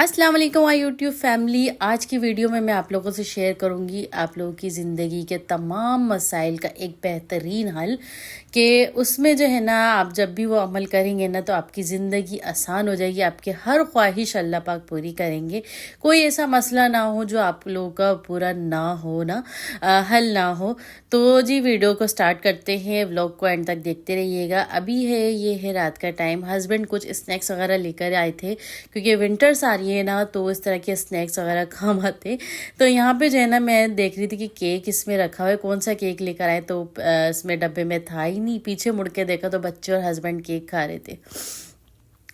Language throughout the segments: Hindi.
अस्सलाम वालेकुम माय यूट्यूब फैमिली। आज की वीडियो में मैं आप लोगों से शेयर करूंगी आप लोगों की ज़िंदगी के तमाम मसाइल का एक बेहतरीन हल कि उसमें जो है ना आप जब भी वो अमल करेंगे ना तो आपकी ज़िंदगी आसान हो जाएगी। आपकी हर ख्वाहिश अल्लाह पाक पूरी करेंगे। कोई ऐसा मसला ना हो जो आप लोगों का पूरा ना हो ना हल ना हो। तो जी वीडियो को स्टार्ट करते हैं। व्लॉग को एंड तक देखते रहिएगा। अभी ये है रात का टाइम। हस्बैंड कुछ स्नैक्स वगैरह लेकर आए थे क्योंकि विंटर्स आ रही है ना तो इस तरह के स्नैक्स वगैरह काम आते। तो यहाँ पे जो है ना मैं देख रही थी कि केक इसमें रखा हुआ है, कौन सा केक लेकर आए तो इसमें डब्बे में था ही नहीं। पीछे मुड़ के देखा तो बच्चे और हस्बैंड केक खा रहे थे।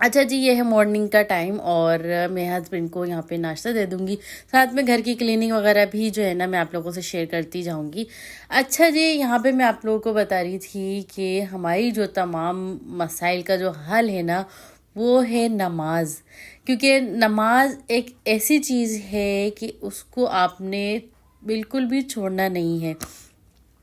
अच्छा जी, ये है मॉर्निंग का टाइम और मैं हस्बैंड को यहाँ पे नाश्ता दे दूँगी। साथ में घर की क्लीनिंग वगैरह भी जो है ना मैं आप लोगों से शेयर करती जाऊँगी। अच्छा जी, यहाँ पे मैं आप लोगों को बता रही थी कि हमारी जो तमाम मसाइल का जो हल है ना वो है नमाज। क्योंकि नमाज एक ऐसी चीज़ है कि उसको आपने बिल्कुल भी छोड़ना नहीं है।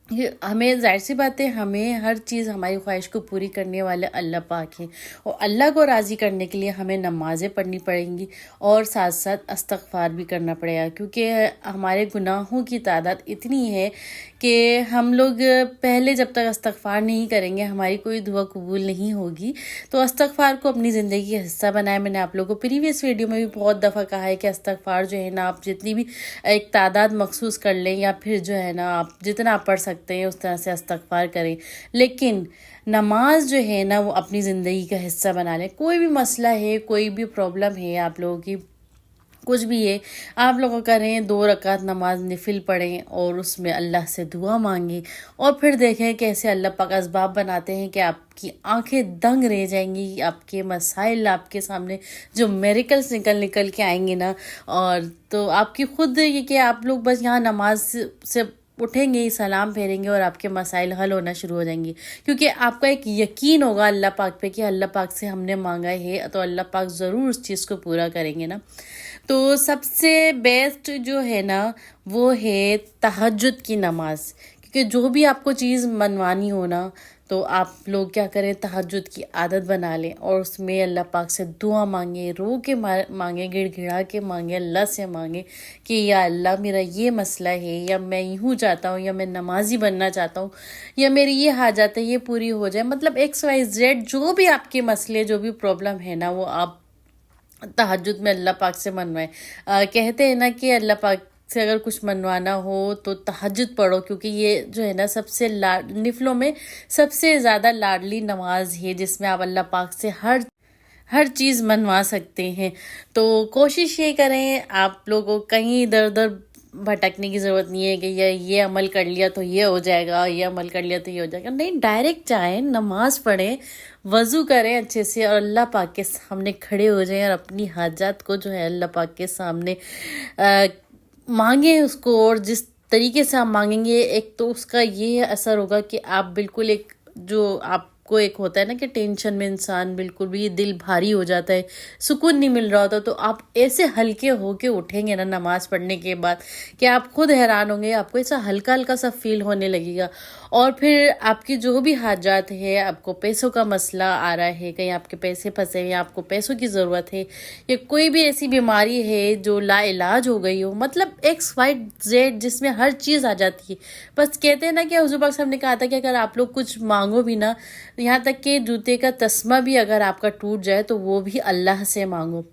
ये हमें जाहिर सी बात है, हमें हर चीज़ हमारी ख्वाहिश को पूरी करने वाले अल्लाह पाक हैं और अल्लाह को राज़ी करने के लिए हमें नमाज़ें पढ़नी पड़ेंगी और साथ साथ इस्तग़फ़ार भी करना पड़ेगा। क्योंकि हमारे गुनाहों की तादाद इतनी है कि हम लोग पहले जब तक इस्तग़फ़ार नहीं करेंगे हमारी कोई दुआ कबूल नहीं होगी। तो इस्तग़फ़ार को अपनी ज़िंदगी का हिस्सा बनाए। मैंने आप लोगों को प्रीवियस वीडियो में भी बहुत दफ़ा कहा है कि इस्तग़फ़ार जो है ना आप जितनी भी एक तादाद मखसूस कर लें या फिर जो है ना आप जितना आप पढ़ सकते हैं उस तरह से इस्तग़फ़ार करें। लेकिन नमाज जो है ना वो अपनी ज़िंदगी का हिस्सा बना लें। कोई भी मसला है, कोई भी प्रॉब्लम है आप लोगों की, कुछ भी है, आप लोगों करें 2 रकात नमाज नफिल पढ़ें और उसमें अल्लाह से दुआ मांगें और फिर देखें कैसे अल्लाह पाक असबाब बनाते हैं कि आपकी आंखें दंग रह जाएंगी। आपके मसाइल आपके सामने जो मेरिकल्स निकल निकल के आएंगे ना, और तो आपकी खुद ये कि आप लोग बस यहाँ नमाज से उठेंगे, सलाम फेरेंगे और आपके मसाइल हल होना शुरू हो जाएंगे। क्योंकि आपका एक यकीन होगा अल्लाह पाक पे कि अल्लाह पाक से हमने मांगा है तो अल्लाह पाक ज़रूर उस चीज़ को पूरा करेंगे ना। तो सबसे बेस्ट जो है ना वो है तहज्जुद की नमाज। क्योंकि जो भी आपको चीज़ मनवानी हो ना तो आप लोग क्या करें, तहज्जुद की आदत बना लें और उसमें अल्लाह पाक से दुआ मांगे, रो के मांगे, गिड़गिड़ा के मांगे, अल्लाह से मांगे कि या अल्लाह मेरा ये मसला है, या मैं यूँ चाहता हूँ, या मैं नमाजी बनना चाहता हूँ, या मेरी ये हाजत है ये पूरी हो जाए। मतलब XYZ जो भी आपके मसले, जो भी प्रॉब्लम है ना वो आप तहज्जुद में अल्लाह पाक से मनवाएं। कहते हैं ना कि अल्लाह पाक से अगर कुछ मनवाना हो तो तहज्जुद पढ़ो। क्योंकि ये जो है ना सबसे निफलों में सबसे ज़्यादा लाडली नमाज है जिसमें आप अल्लाह पाक से हर चीज़ मनवा सकते हैं। तो कोशिश ये करें, आप लोगों को कहीं इधर उधर भटकने की ज़रूरत नहीं है कि ये अमल कर लिया तो ये हो जाएगा, ये अमल कर लिया तो ये हो जाएगा। नहीं, डायरेक्ट जाएं, नमाज पढ़ें, वज़ू करें अच्छे से और अल्लाह पाक के सामने खड़े हो जाएं और अपनी हाजात को जो है अल्लाह पाक के सामने मांगें उसको। और जिस तरीके से आप मांगेंगे एक तो उसका ये असर होगा कि आप बिल्कुल एक जो आपको एक होता है ना कि टेंशन में इंसान बिल्कुल भी दिल भारी हो जाता है, सुकून नहीं मिल रहा होता, तो आप ऐसे हल्के होके उठेंगे ना नमाज पढ़ने के बाद कि आप खुद हैरान होंगे। आपको ऐसा हल्का हल्का सा फील होने लगेगा। और फिर आपकी जो भी हाजात है, आपको पैसों का मसला आ रहा है, कहीं आपके पैसे फंसे हैं, आपको पैसों की ज़रूरत है, या कोई भी ऐसी बीमारी है जो लाइलाज हो गई हो, मतलब XYZ जिसमें हर चीज़ आ जाती है। बस कहते हैं ना कि हुज़ूर पाक साहब ने कहा था कि अगर आप लोग कुछ मांगो भी ना, यहाँ तक कि जूते का तस्मा भी अगर आपका टूट जाए तो वो भी अल्लाह से मांगो।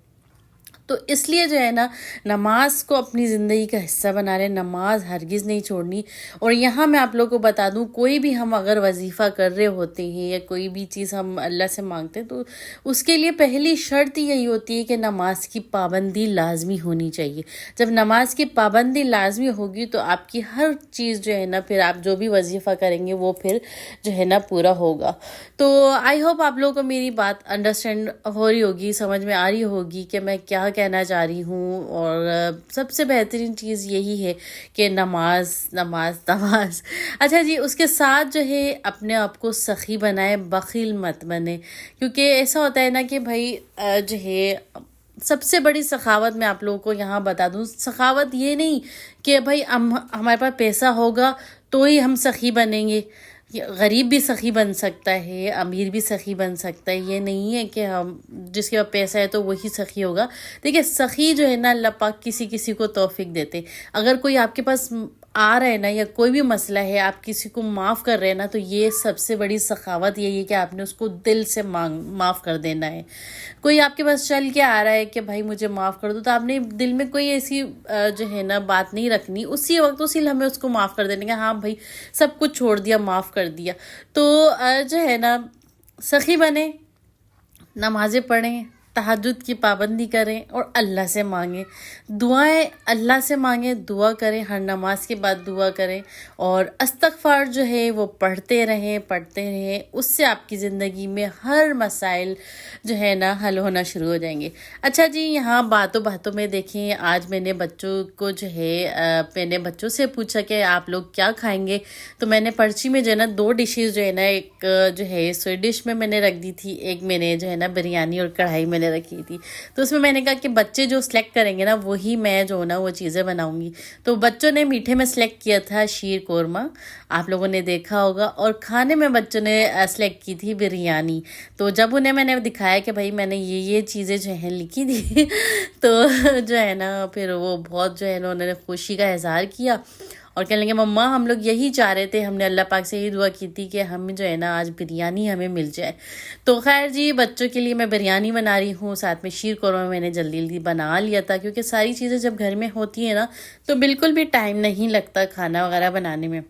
तो इसलिए जो है ना नमाज को अपनी ज़िंदगी का हिस्सा बना लें, नमाज हरगिज़ नहीं छोड़नी। और यहाँ मैं आप लोगों को बता दूँ, कोई भी हम अगर वजीफ़ा कर रहे होते हैं या कोई भी चीज़ हम अल्लाह से मांगते हैं तो उसके लिए पहली शर्त यही होती है कि नमाज की पाबंदी लाजमी होनी चाहिए। जब नमाज की पाबंदी लाजमी होगी तो आपकी हर चीज़ जो है ना, फिर आप जो भी वजीफ़ा करेंगे वो फिर जो है ना पूरा होगा। तो आई होप आप लोगों को मेरी बात अंडरस्टैंड हो रही होगी, समझ में आ रही होगी कि मैं क्या कहना चाह रही हूँ। और सबसे बेहतरीन चीज़ यही है कि नमाज नमाज नमाज। अच्छा जी, उसके साथ जो है अपने आप को सखी बनाए, बखील मत बने। क्योंकि ऐसा होता है ना कि भाई जो है सबसे बड़ी सखावत मैं आप लोगों को यहाँ बता दूँ, सखावत ये नहीं कि भाई हमारे पास पैसा होगा तो ही हम सखी बनेंगे। गरीब भी सखी बन सकता है, अमीर भी सखी बन सकता है। ये नहीं है कि हम जिसके पास पैसा है तो वही सखी होगा। देखिए सखी जो है ना, अल्लाह पाक किसी किसी को तौफीक देते। अगर कोई आपके पास आ रहा है ना, या कोई भी मसला है, आप किसी को माफ़ कर रहे हैं ना, तो ये सबसे बड़ी सखावत यही है कि आपने उसको दिल से माफ़ कर देना है। कोई आपके पास चल के आ रहा है कि भाई मुझे माफ़ कर दो, तो आपने दिल में कोई ऐसी जो है ना बात नहीं रखनी, उसी वक्त उसी लम्हे उसको माफ़ कर देने का, हाँ भाई सब कुछ छोड़ दिया, माफ़ कर दिया। तो जो है ना, सखी बने, नमाज़ें पढ़ें, तहज्जुद की पाबंदी करें और अल्लाह से मांगें दुआएं, अल्लाह से मांगें, दुआ करें, हर नमाज के बाद दुआ करें और इस्तग़फ़ार जो है वो पढ़ते रहें। उससे आपकी ज़िंदगी में हर मसाइल जो है ना हल होना शुरू हो जाएंगे। अच्छा जी, यहाँ बातों बातों में देखें, आज मैंने बच्चों को जो है मैंने बच्चों से पूछा कि आप लोग क्या खाएंगे, तो मैंने पर्ची में जो है ना 2 डिशेज़ जो है ना, एक जो है स्वीट डिश में मैंने रख दी थी, एक मैंने जो है ना बिरयानी और कढ़ाई मैंने रखी थी। तो उसमें मैंने कहा कि बच्चे जो सिलेक्ट करेंगे ना वही मैं जो ना वो चीज़ें बनाऊंगी। तो बच्चों ने मीठे में सिलेक्ट किया था शीर कोरमा, आप लोगों ने देखा होगा, और खाने में बच्चों ने सिलेक्ट की थी बिरयानी। तो जब उन्हें मैंने दिखाया कि भाई मैंने ये चीज़ें जो हैं लिखी थी तो जो है ना फिर वो बहुत जो है ना उन्होंने खुशी का इजहार किया और कहने लगे मम्मा हम लोग यही चाह रहे थे, हमने अल्लाह पाक से यही दुआ की थी कि हम जो है ना आज बिरयानी हमें मिल जाए। तो खैर जी, बच्चों के लिए मैं बिरयानी बना रही हूँ, साथ में शीर कौरमा मैंने जल्दी जल्दी बना लिया था, क्योंकि सारी चीज़ें जब घर में होती है ना तो बिल्कुल भी टाइम नहीं लगता खाना वगैरह बनाने में।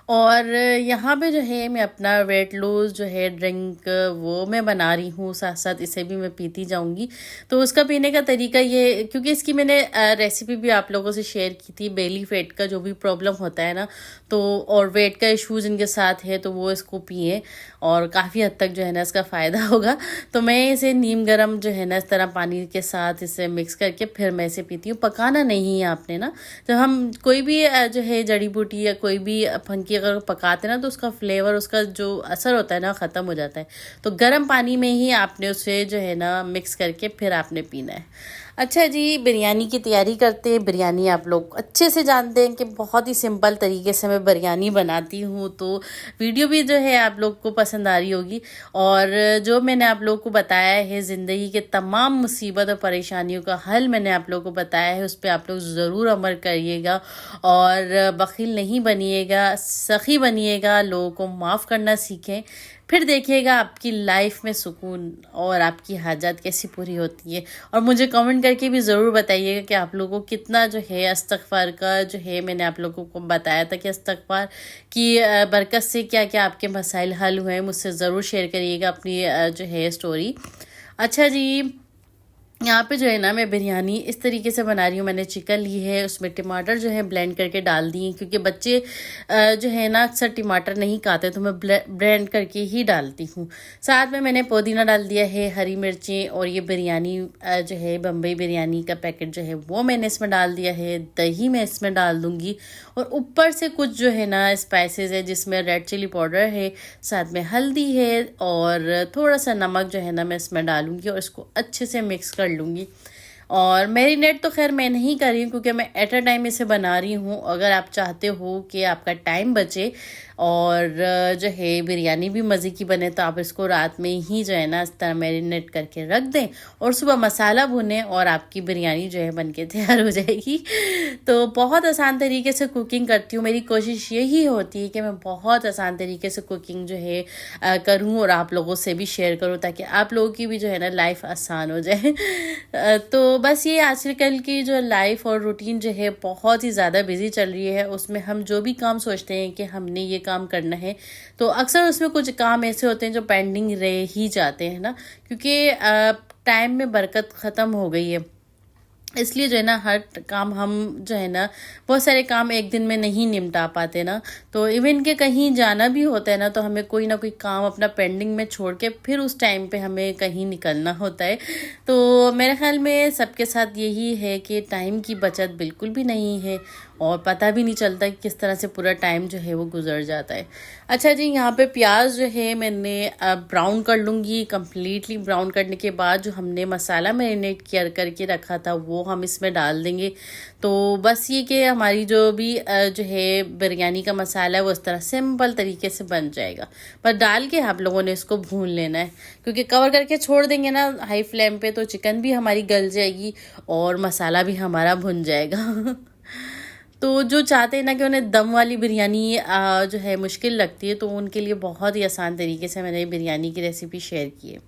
और यहाँ पे जो है मैं अपना वेट लूज़ जो है ड्रिंक वो मैं बना रही हूँ, साथ साथ इसे भी मैं पीती जाऊँगी। तो उसका पीने का तरीका ये, क्योंकि इसकी मैंने रेसिपी भी आप लोगों से शेयर की थी, बेली फैट का जो भी प्रॉब्लम होता है ना, तो और वेट का इशूज़ इनके साथ है तो वो इसको पिए और काफ़ी हद तक जो है ना इसका फ़ायदा होगा। तो मैं इसे नीम गर्म जो है ना इस तरह पानी के साथ इसे मिक्स करके फिर मैं इसे पीती हूँ। पकाना नहीं है आपने ना, जब हम कोई भी जो है जड़ी बूटी या कोई भी फंकी अगर पकाते ना तो उसका फ्लेवर, उसका जो असर होता है ना ख़त्म हो जाता है। तो गर्म पानी में ही आपने उसे जो है ना मिक्स करके फिर आपने पीना है। अच्छा जी, बिरयानी की तैयारी करते हैं। बिरयानी आप लोग अच्छे से जानते हैं कि बहुत ही सिंपल तरीके से मैं बिरयानी बनाती हूँ, तो वीडियो भी जो है आप लोग को पसंद आ रही होगी। और जो मैंने आप लोग को बताया है, ज़िंदगी के तमाम मुसीबत और परेशानियों का हल मैंने आप लोग को बताया है, उस पर आप लोग ज़रूर अमल करिएगा और बख़ील नहीं बनिएगा, सखी बनिएगा, लोगों को माफ़ करना सीखें। फिर देखिएगा आपकी लाइफ में सुकून और आपकी हाजत कैसी पूरी होती है। और मुझे कमेंट करके भी ज़रूर बताइएगा कि आप लोगों को कितना जो है इस्तग़फ़ार का जो है मैंने आप लोगों को बताया था कि इस्तग़फ़ार की बरकत से क्या क्या आपके मसाइल हल हुए हैं। मुझसे ज़रूर शेयर करिएगा अपनी जो है स्टोरी। अच्छा जी, यहाँ पे जो है ना मैं बिरयानी इस तरीके से बना रही हूँ। मैंने चिकन ली है, उसमें टमाटर जो है ब्लेंड करके डाल दिए, क्योंकि बच्चे जो है ना अक्सर टमाटर नहीं खाते, तो मैं ब्लेंड करके ही डालती हूँ। साथ में मैंने पुदीना डाल दिया है, हरी मिर्चें, और ये बिरयानी जो है बम्बई बिरयानी का पैकेट जो है वो मैंने इसमें डाल दिया है। दही मैं इसमें डाल दूँगी और ऊपर से कुछ जो है ना स्पाइसेस है, जिसमें रेड चिली पाउडर है, साथ में हल्दी है और थोड़ा सा नमक जो है ना मैं इसमें डालूँगी और इसको अच्छे से मिक्स कर लूँगी। और मैरिनेट तो खैर मैं नहीं कर रही हूँ, क्योंकि मैं एट अ टाइम इसे बना रही हूँ। अगर आप चाहते हो कि आपका टाइम बचे और जो है बिरयानी भी मज़े की बने, तो आप इसको रात में ही जो है ना इस तरह मैरिनेट करके रख दें और सुबह मसाला भुनें और आपकी बिरयानी जो है बनके तैयार हो जाएगी। तो बहुत आसान तरीके से कुकिंग करती हूँ। मेरी कोशिश यही होती है कि मैं बहुत आसान तरीके से कुकिंग जो है करूँ और आप लोगों से भी शेयर करूँ, ताकि आप लोगों की भी जो है ना लाइफ आसान हो जाए। तो बस ये आजकल की जो लाइफ और रूटीन जो है बहुत ही ज़्यादा बिजी चल रही है, उसमें हम जो भी काम सोचते हैं कि हमने ये काम करना है, तो अक्सर उसमें कुछ काम ऐसे होते हैं जो पेंडिंग रह ही जाते हैं ना, क्योंकि टाइम में बरकत ख़त्म हो गई है। इसलिए जो है ना हर काम हम जो है ना बहुत सारे काम एक दिन में नहीं निपटा पाते ना, तो इवन के कहीं जाना भी होता है ना, तो हमें कोई ना कोई काम अपना पेंडिंग में छोड़ के फिर उस टाइम पे हमें कहीं निकलना होता है। तो मेरे ख्याल में सबके साथ यही है कि टाइम की बचत बिल्कुल भी नहीं है और पता भी नहीं चलता कि किस तरह से पूरा टाइम जो है वो गुजर जाता है। अच्छा जी, यहाँ पे प्याज जो है मैंने ब्राउन कर लूँगी। कम्प्लीटली ब्राउन करने के बाद जो हमने मसाला मैरिनेट किया करके रखा था वो हम इसमें डाल देंगे। तो बस ये कि हमारी जो भी जो है बिरयानी का मसाला है वो इस तरह सिंपल तरीके से बन जाएगा। पर डाल के आप लोगों ने इसको भून लेना है, क्योंकि कवर करके छोड़ देंगे ना हाई फ्लेम पे तो चिकन भी हमारी गल जाएगी और मसाला भी हमारा भुन जाएगा। तो जो चाहते हैं ना कि उन्हें दम वाली बिरयानी जो है मुश्किल लगती है, तो उनके लिए बहुत ही आसान तरीके से मैंने बिरयानी की रेसिपी शेयर की है।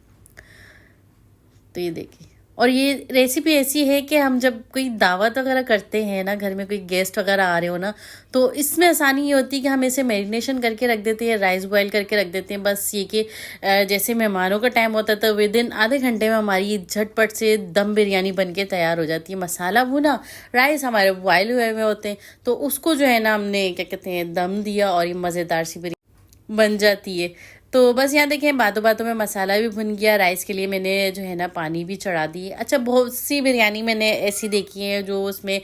तो ये देखिए, और ये रेसिपी ऐसी है कि हम जब कोई दावत वगैरह करते हैं ना, घर में कोई गेस्ट वगैरह आ रहे हो ना, तो इसमें आसानी ये होती है कि हम इसे मैरिनेशन करके रख देते हैं, राइस बॉयल करके रख देते हैं। बस ये कि जैसे मेहमानों का टाइम होता है तो विद इन आधे घंटे में हमारी झटपट से दम बिरयानी बन के तैयार हो जाती है। मसाला भुना, राइस हमारे बॉयल हुए हुए होते हैं, तो उसको जो है ना हमने क्या कहते हैं दम दिया और ये मज़ेदार सी बिरयानी बन जाती है। तो बस यहाँ देखें बातों बातों में मसाला भी भुन गया। राइस के लिए मैंने जो है ना पानी भी चढ़ा दी। अच्छा, बहुत सी बिरयानी मैंने ऐसी देखी है जो उसमें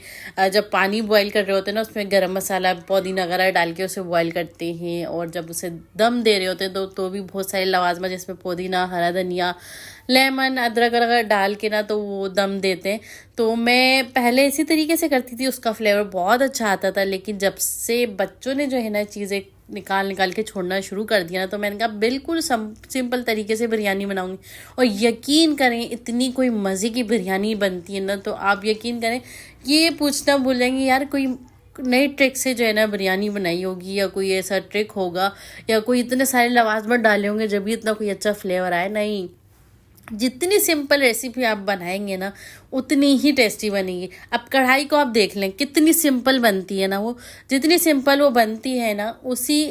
जब पानी बॉईल कर रहे होते हैं ना, उसमें गरम मसाला पुदीना वगैरह डाल के उसे बॉईल करते हैं, और जब उसे दम दे रहे होते हैं तो भी बहुत सारे लवाजमा जिसमें पुदीना, हरा धनिया, लेमन, अदरक वगैरह डाल के ना तो वो दम देते हैं। तो मैं पहले इसी तरीके से करती थी, उसका फ्लेवर बहुत अच्छा आता था। लेकिन जब से बच्चों ने जो है ना चीज़ें निकाल के छोड़ना शुरू कर दिया ना, तो मैंने कहा बिल्कुल सिंपल तरीके से बिरयानी बनाऊंगी। और यकीन करें इतनी कोई मज़े की बिरयानी बनती है ना, तो आप यकीन करें ये पूछना भूल जाएंगे यार कोई नई ट्रिक से जो है ना बिरयानी बनाई होगी, या कोई ऐसा ट्रिक होगा, या कोई इतने सारे लवाजमत डाले होंगे जब भी इतना कोई अच्छा फ्लेवर आए। नहीं, जितनी सिंपल रेसिपी आप बनाएंगे ना उतनी ही टेस्टी बनेगी। अब कढ़ाई को आप देख लें कितनी सिंपल बनती है ना, वो जितनी सिंपल वो बनती है ना उसी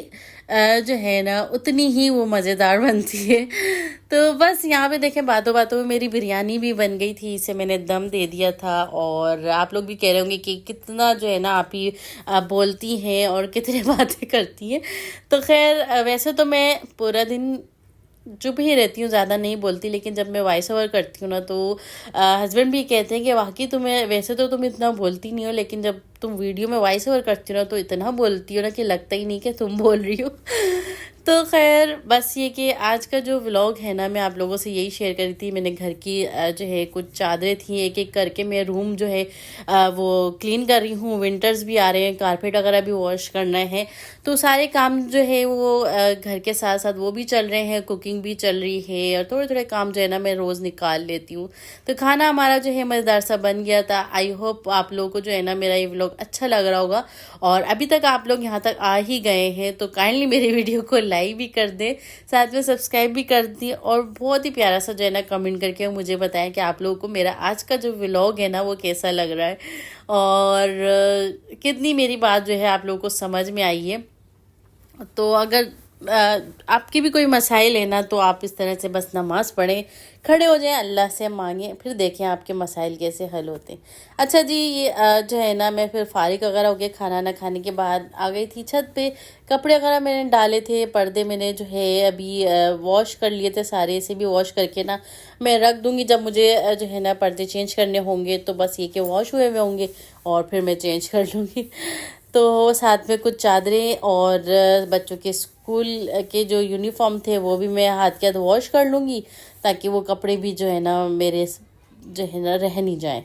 जो है ना उतनी ही वो मज़ेदार बनती है। तो बस यहाँ पे देखें बातों बातों में मेरी बिरयानी भी बन गई थी, इसे मैंने दम दे दिया था। और आप लोग भी कह रहे होंगे कि कितना जो है ना आप बोलती हैं और कितनी बातें करती हैं। तो खैर वैसे तो मैं पूरा दिन चुप ही रहती हूँ, ज़्यादा नहीं बोलती। लेकिन जब मैं वॉइस ओवर करती हूँ ना तो हस्बैंड भी कहते हैं कि वाकई तुम्हें, वैसे तो तुम इतना बोलती नहीं हो, लेकिन जब तुम वीडियो में वॉइस ओवर करती हो ना तो इतना बोलती हो ना कि लगता ही नहीं कि तुम बोल रही हो। तो खैर बस ये कि आज का जो व्लॉग है ना मैं आप लोगों से यही शेयर करी थी। मैंने घर की जो है कुछ चादरें थी, एक एक करके मैं रूम जो है वो क्लीन कर रही हूँ। विंटर्स भी आ रहे हैं, कारपेट वगैरह भी वॉश करना है, तो सारे काम जो है वो घर के साथ साथ वो भी चल रहे हैं, कुकिंग भी चल रही है, और थोड़े थोड़े काम जो है ना मैं रोज़ निकाल लेती हूँ। तो खाना हमारा जो है मज़ेदार सा बन गया था। आई होप आप लोगों को जो है ना मेरा ये व्लॉग अच्छा लग रहा होगा। और अभी तक आप लोग यहाँ तक आ ही गए हैं तो काइंडली मेरी वीडियो को लाइक भी कर दें, साथ में सब्सक्राइब भी कर दें, और बहुत ही प्यारा सा जो है ना कमेंट करके मुझे बताएं कि आप लोगों को मेरा आज का जो व्लॉग है ना वो कैसा लग रहा है, और कितनी मेरी बात जो है आप लोगों को समझ में आई है। तो अगर आपकी भी कोई मसाइल है ना तो आप इस तरह से बस नमाज़ पढ़ें, खड़े हो जाएं, अल्लाह से मांगें, फिर देखें आपके मसाइल कैसे हल होते हैं। अच्छा जी, ये जो है ना मैं फिर फारिग वगैरह हो गया, खाना ना खाने के बाद आ गई थी छत पे। कपड़े वगैरह मैंने डाले थे, पर्दे मैंने जो है अभी वॉश कर लिए थे, सारे इसे भी वॉश करके ना मैं रख दूँगी। जब मुझे जो है ना पर्दे चेंज करने होंगे तो बस ये कि वॉश हुए हुए होंगे और फिर मैं चेंज कर लूँगी। तो साथ में कुछ चादरें और बच्चों के स्कूल के जो यूनिफॉर्म थे वो भी मैं हाथ के हाथ वॉश कर लूँगी, ताकि वो कपड़े भी जो है ना मेरे जो है ना रह नहीं जाएं।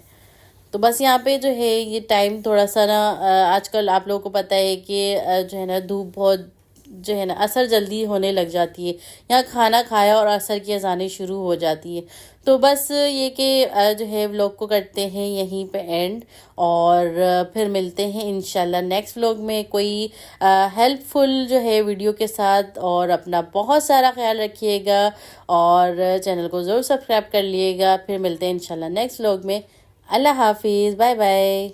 तो बस यहाँ पे जो है ये टाइम थोड़ा सा ना आजकल आप लोगों को पता है कि जो है ना धूप बहुत जो है ना असर जल्दी होने लग जाती है। यहाँ खाना खाया और असर की अजानें शुरू हो जाती है। तो बस ये कि जो है व्लॉग को करते हैं यहीं पे एंड, और फिर मिलते हैं इंशाल्लाह नेक्स्ट व्लॉग में कोई हेल्पफुल जो है वीडियो के साथ। और अपना बहुत सारा ख्याल रखिएगा और चैनल को ज़रूर सब्सक्राइब कर लिएगा। फिर मिलते हैं इंशाल्लाह नेक्स्ट व्लॉग में। अल्लाह हाफिज़, बाय बाय।